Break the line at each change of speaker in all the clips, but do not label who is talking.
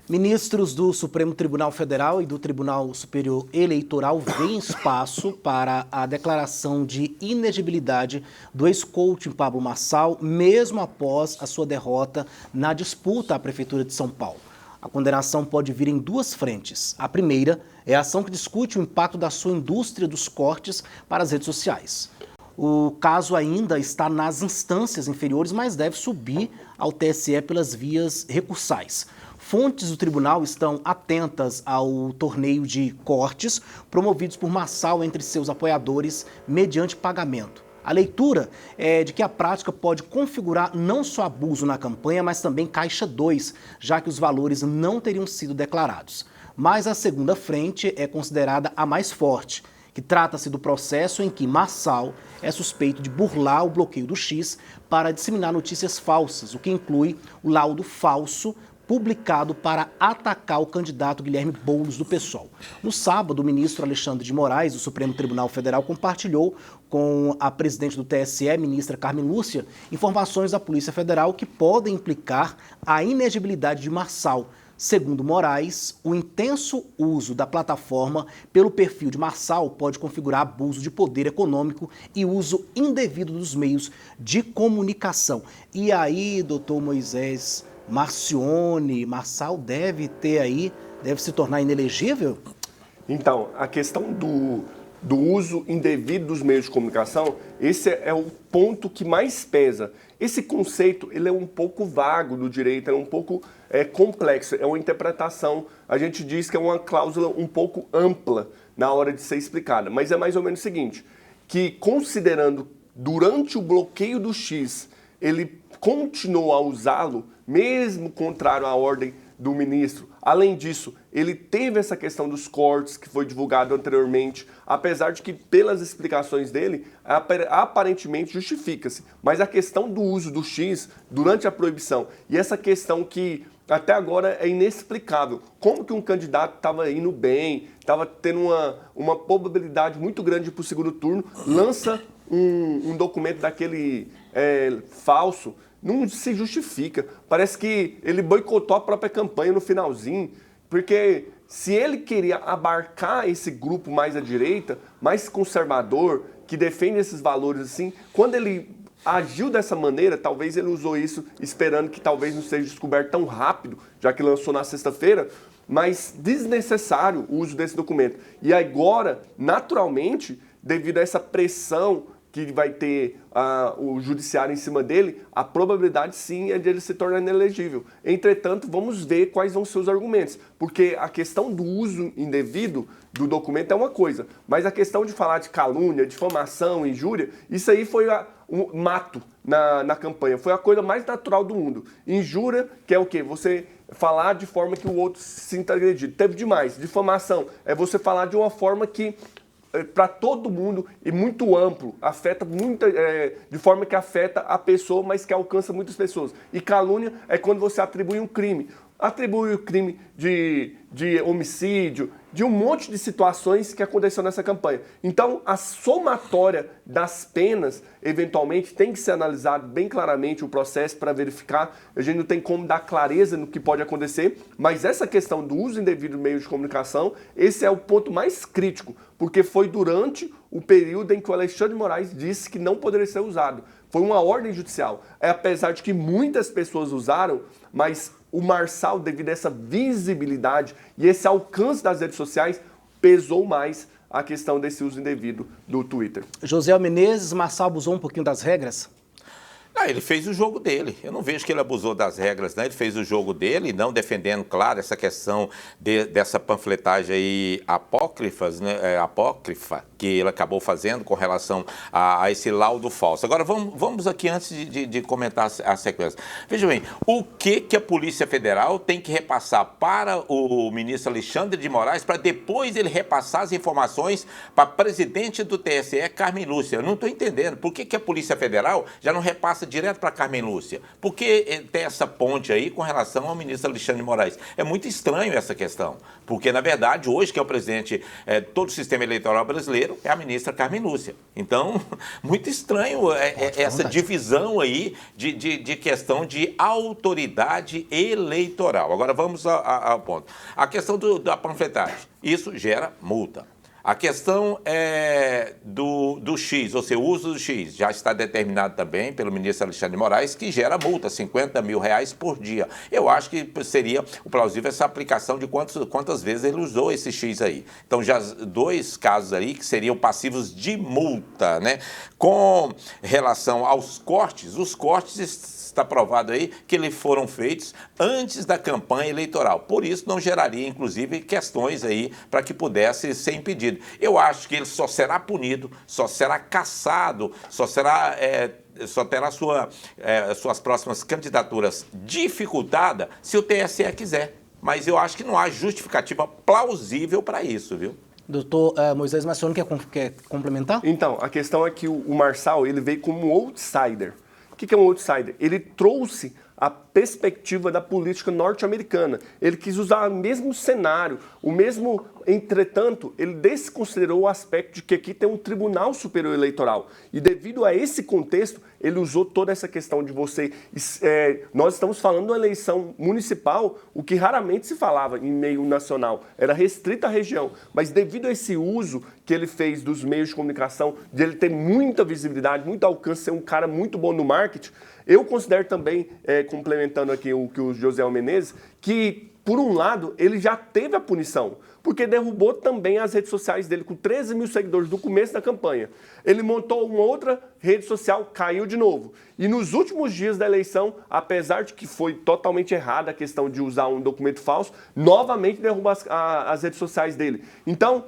Ministros do Supremo Tribunal Federal e do Tribunal Superior Eleitoral veem espaço para a declaração de inegibilidade do ex-coaching Pablo Marçal, mesmo após a sua derrota na disputa à Prefeitura de São Paulo. A condenação pode vir em duas frentes. A primeira é a ação que discute o impacto da sua indústria dos cortes para as redes sociais. O caso ainda está nas instâncias inferiores, mas deve subir ao TSE pelas vias recursais. Fontes do tribunal estão atentas ao torneio de cortes promovidos por Marçal entre seus apoiadores mediante pagamento. A leitura é de que a prática pode configurar não só abuso na campanha, mas também caixa 2, já que os valores não teriam sido declarados. Mas a segunda frente é considerada a mais forte, que trata-se do processo em que Marçal é suspeito de burlar o bloqueio do X para disseminar notícias falsas, o que inclui o laudo falso publicado para atacar o candidato Guilherme Boulos do PSOL. No sábado, o ministro Alexandre de Moraes, do Supremo Tribunal Federal, compartilhou com a presidente do TSE, ministra Carmen Lúcia, informações da Polícia Federal que podem implicar a inegibilidade de Marçal. Segundo Moraes, o intenso uso da plataforma pelo perfil de Marçal pode configurar abuso de poder econômico e uso indevido dos meios de comunicação. E aí, doutor Moisés Marcione, Marçal deve se tornar inelegível?
Então, a questão do uso indevido dos meios de comunicação, esse é o ponto que mais pesa. Esse conceito, ele é um pouco vago do direito, é um pouco complexo, é uma interpretação, a gente diz que é uma cláusula um pouco ampla na hora de ser explicada, mas é mais ou menos o seguinte, que considerando durante o bloqueio do X, ele continuou a usá-lo, mesmo contrário à ordem do ministro. Além disso, ele teve essa questão dos cortes que foi divulgado anteriormente, apesar de que, pelas explicações dele, aparentemente justifica-se. Mas a questão do uso do X durante a proibição e essa questão que até agora é inexplicável. Como que um candidato estava indo bem, estava tendo uma probabilidade muito grande para o segundo turno, lança um documento daquele falso, não se justifica. Parece que ele boicotou a própria campanha no finalzinho, porque se ele queria abarcar esse grupo mais à direita, mais conservador, que defende esses valores assim, quando ele agiu dessa maneira, talvez ele usou isso esperando que talvez não seja descoberto tão rápido, já que lançou na sexta-feira, mas desnecessário o uso desse documento. E agora, naturalmente, devido a essa pressão que vai ter o judiciário em cima dele, a probabilidade sim é de ele se tornar inelegível. Entretanto, vamos ver quais vão ser os argumentos, porque a questão do uso indevido do documento é uma coisa, mas a questão de falar de calúnia, difamação, injúria, isso aí foi um mato na campanha, foi a coisa mais natural do mundo. Injúria, que é o quê? Você falar de forma que o outro se sinta agredido. Teve demais. Difamação é você falar de uma forma que para todo mundo e muito amplo, afeta de forma que afeta a pessoa, mas que alcança muitas pessoas. E calúnia é quando você atribui um crime. Atribui o crime de homicídio, de um monte de situações que aconteceu nessa campanha. Então, a somatória das penas, eventualmente, tem que ser analisado bem claramente o processo para verificar. A gente não tem como dar clareza no que pode acontecer, mas essa questão do uso indevido do meio de comunicação, esse é o ponto mais crítico, porque foi durante o período em que o Alexandre de Moraes disse que não poderia ser usado. Foi uma ordem judicial. Apesar de que muitas pessoas usaram, mas o Marçal, devido a essa visibilidade e esse alcance das redes sociais, pesou mais a questão desse uso indevido do Twitter.
José Menezes, Marçal abusou um pouquinho das regras?
Ah, ele fez o jogo dele. Eu não vejo que ele abusou das regras, né? Ele fez o jogo dele, não defendendo, claro, essa questão dessa panfletagem aí apócrifa, né? Apócrifa, que ele acabou fazendo com relação a esse laudo falso. Agora, vamos aqui, antes de comentar a sequência. Veja bem, o que a Polícia Federal tem que repassar para o ministro Alexandre de Moraes para depois ele repassar as informações para a presidente do TSE, Carmen Lúcia? Eu não estou entendendo. Por que a Polícia Federal já não repassa passa direto para Carmen Lúcia. Por que tem essa ponte aí com relação ao ministro Alexandre de Moraes? É muito estranho essa questão, porque, na verdade, hoje que é o presidente de todo o sistema eleitoral brasileiro é a ministra Carmen Lúcia. Então, muito estranho essa divisão aí de questão de autoridade eleitoral. Agora, vamos ao ponto. A questão da panfletagem. Isso gera multa. A questão do X, ou seja, o uso do X, já está determinado também pelo ministro Alexandre de Moraes, que gera multa, R$50 mil por dia. Eu acho que seria o plausível essa aplicação de quantas vezes ele usou esse X aí. Então, já 2 casos aí que seriam passivos de multa, né? Com relação aos cortes, os cortes está provado aí que eles foram feitos antes da campanha eleitoral. Por isso, não geraria, inclusive, questões aí para que pudesse ser impedido. Eu acho que ele só será punido, só será cassado, só terá suas próximas candidaturas dificultadas se o TSE quiser. Mas eu acho que não há justificativa plausível para isso, viu?
Doutor Moisés Marciano, quer complementar?
Então, a questão é que o Marçal, ele veio como um outsider. O que é um outsider? Ele trouxe a perspectiva da política norte-americana. Ele quis usar o mesmo cenário, o mesmo... Entretanto, ele desconsiderou o aspecto de que aqui tem um Tribunal Superior Eleitoral. E devido a esse contexto, ele usou toda essa questão de você... nós estamos falando de uma eleição municipal, o que raramente se falava em meio nacional. Era restrita à região. Mas devido a esse uso que ele fez dos meios de comunicação, de ele ter muita visibilidade, muito alcance, ser um cara muito bom no marketing, eu considero também, complementando aqui o que o José Menezes, que, por um lado, ele já teve a punição, porque derrubou também as redes sociais dele, com 13 mil seguidores do começo da campanha. Ele montou uma outra rede social, caiu de novo. E nos últimos dias da eleição, apesar de que foi totalmente errada a questão de usar um documento falso, novamente derrubou as redes sociais dele. Então,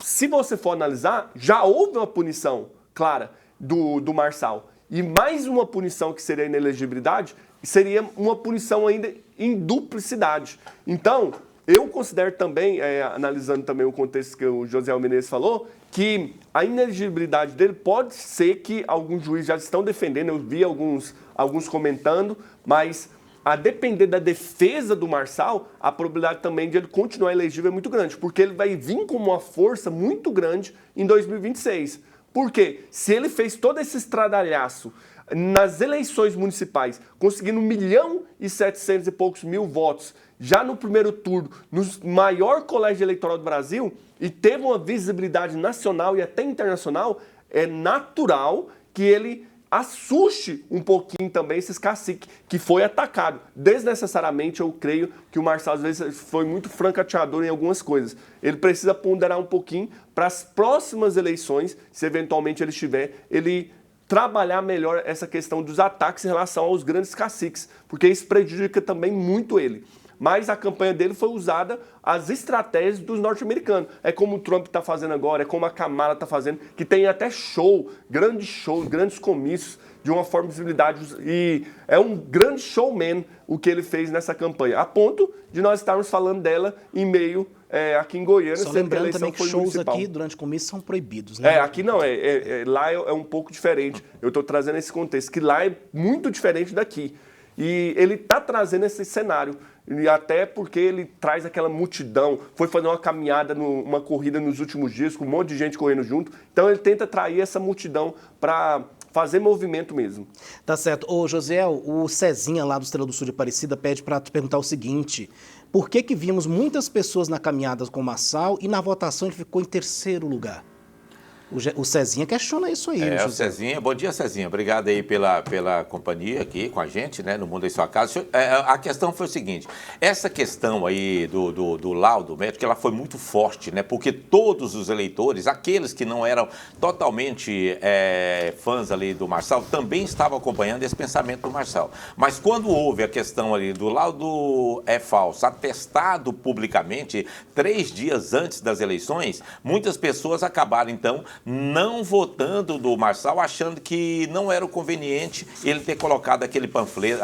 se você for analisar, já houve uma punição clara do Marçal. E mais uma punição que seria a inelegibilidade, seria uma punição ainda em duplicidade. Então, eu considero também, analisando também o contexto que o José Menezes falou, que a inelegibilidade dele pode ser que alguns juízes já estão defendendo, eu vi alguns comentando, mas a depender da defesa do Marçal, a probabilidade também de ele continuar elegível é muito grande, porque ele vai vir com uma força muito grande em 2026. Por quê? Se ele fez todo esse estradalhaço nas eleições municipais, conseguindo 1.700.000 e poucos mil votos, já no primeiro turno, no maior colégio eleitoral do Brasil, e teve uma visibilidade nacional e até internacional, é natural que ele assuste um pouquinho também esses caciques, que foi atacado. Desnecessariamente, eu creio que o Marçal, às vezes, foi muito francateador em algumas coisas. Ele precisa ponderar um pouquinho para as próximas eleições, se eventualmente ele estiver, ele trabalhar melhor essa questão dos ataques em relação aos grandes caciques, porque isso prejudica também muito ele. Mas a campanha dele foi usada as estratégias dos norte-americanos. É como o Trump está fazendo agora, é como a Kamala está fazendo, que tem até grandes comícios, de uma forma de visibilidade. E é um grande showman o que ele fez nessa campanha, a ponto de nós estarmos falando dela em meio aqui em Goiânia.
Só lembrando também que shows municipal. Aqui durante o comício são proibidos, né?
Aqui não, lá é um pouco diferente. Eu estou trazendo esse contexto, que lá é muito diferente daqui. E ele está trazendo esse cenário, e até porque ele traz aquela multidão, foi fazer uma caminhada, uma corrida nos últimos dias, com um monte de gente correndo junto, então ele tenta atrair essa multidão para fazer movimento mesmo.
Tá certo. Ô, Josiel, o Cezinha lá do Estrela do Sul de Aparecida pede para te perguntar o seguinte: por que vimos muitas pessoas na caminhada com o Marçal e na votação ele ficou em terceiro lugar? O Cezinha questiona isso aí.
O Cezinha. Bom dia, Cezinha. Obrigado aí pela companhia aqui com a gente, né, no Mundo em Sua Casa. A questão foi o seguinte: essa questão aí do laudo médico, ela foi muito forte, né, porque todos os eleitores, aqueles que não eram totalmente fãs ali do Marçal, também estavam acompanhando esse pensamento do Marçal. Mas quando houve a questão ali do laudo falso, atestado publicamente 3 dias antes das eleições, muitas pessoas acabaram, então, não votando do Marçal, achando que não era o conveniente ele ter colocado aquele panfleto,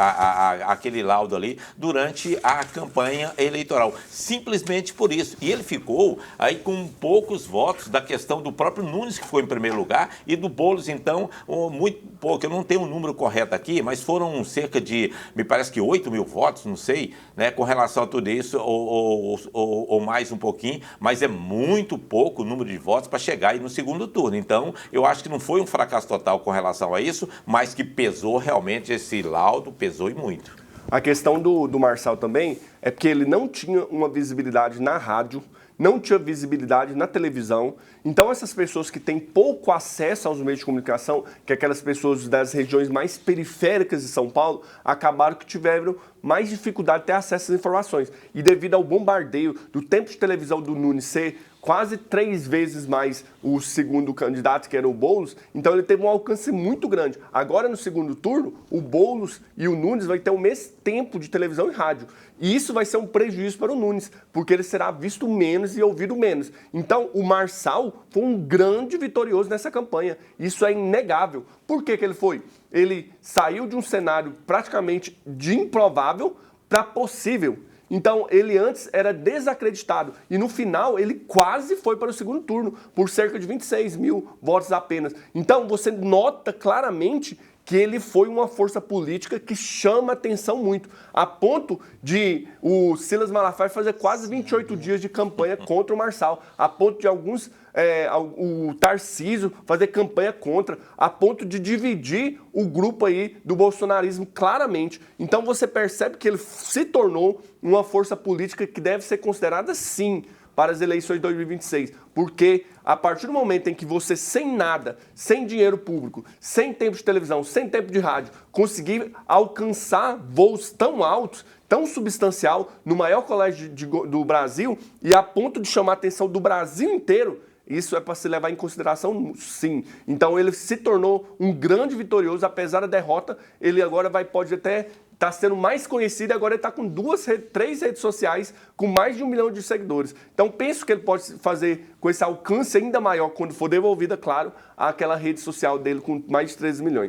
aquele laudo ali, durante a campanha eleitoral. Simplesmente por isso. E ele ficou aí com poucos votos da questão do próprio Nunes, que ficou em primeiro lugar, e do Boulos, então, muito pouco. Eu não tenho o número correto aqui, mas foram cerca de, me parece que 8 mil votos, não sei, né, com relação a tudo isso, ou mais um pouquinho, mas é muito pouco o número de votos para chegar aí no segundo turno. Então, eu acho que não foi um fracasso total com relação a isso, mas que pesou realmente esse laudo, pesou e muito.
A questão do Marçal também é porque ele não tinha uma visibilidade na rádio, não tinha visibilidade na televisão. Então, essas pessoas que têm pouco acesso aos meios de comunicação, que é aquelas pessoas das regiões mais periféricas de São Paulo, acabaram que tiveram mais dificuldade de ter acesso às informações. E devido ao bombardeio do tempo de televisão do Nunes ser quase 3 vezes mais o segundo candidato, que era o Boulos, então ele teve um alcance muito grande. Agora, no segundo turno, o Boulos e o Nunes vão ter o mesmo tempo de televisão e rádio. E isso vai ser um prejuízo para o Nunes, porque ele será visto menos e ouvido menos. Então, o Marçal foi um grande vitorioso nessa campanha. Isso é inegável. Por que ele foi? Ele saiu de um cenário praticamente de improvável para possível. Então, ele antes era desacreditado e no final ele quase foi para o segundo turno, por cerca de 26 mil votos apenas. Então, você nota claramente que ele foi uma força política que chama atenção muito, a ponto de o Silas Malafaia fazer quase 28 dias de campanha contra o Marçal, a ponto de alguns, o Tarcísio fazer campanha contra, a ponto de dividir o grupo aí do bolsonarismo claramente. Então você percebe que ele se tornou uma força política que deve ser considerada, sim, para as eleições de 2026, porque a partir do momento em que você, sem nada, sem dinheiro público, sem tempo de televisão, sem tempo de rádio, conseguir alcançar voos tão altos, tão substancial, no maior colégio do Brasil, e a ponto de chamar a atenção do Brasil inteiro, isso é para se levar em consideração, sim. Então ele se tornou um grande vitorioso, apesar da derrota, ele agora pode até está sendo mais conhecido e agora ele está com 3 redes sociais com mais de 1 milhão de seguidores. Então penso que ele pode fazer com esse alcance ainda maior quando for devolvida, claro, àquela rede social dele com mais de 13 milhões.